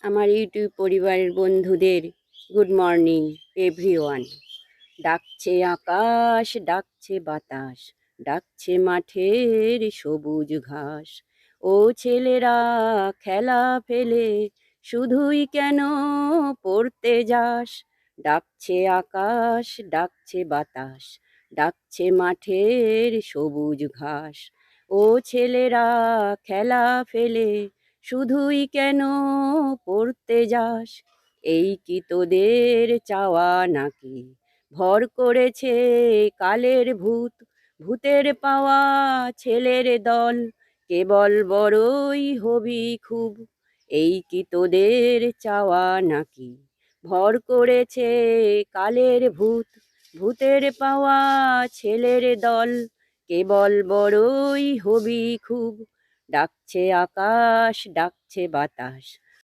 আমার ইউটিউব পরিবারের বন্ধুদের গুড মর্নিং এভরিওয়ান। ডাকছে আকাশ, ডাকছে বাতাস, ডাকছে মাঠের সবুজ ঘাস। ও ছেলেরা খেলা ফেলে শুধুই কেন পড়তে যাস? ডাকছে আকাশ, ডাকছে বাতাস, ডাকছে মাঠের সবুজ ঘাস। ও ছেলেরা খেলা ফেলে শুধুই কেন পড়তে যাস? এই কি তোদের চাওয়া নাকি? ভর করেছে কালের ভূত, ভূতের পাওয়া ছেলের দল, কেবল বড়ই হবি খুব। এই কি তোদের চাওয়া নাকি? ভর করেছে কালের ভূত, ভূতের পাওয়া ছেলের দল, কেবল বড়ই হবি খুব। ডাকছে আকাশ, ডাকছে বাতাস,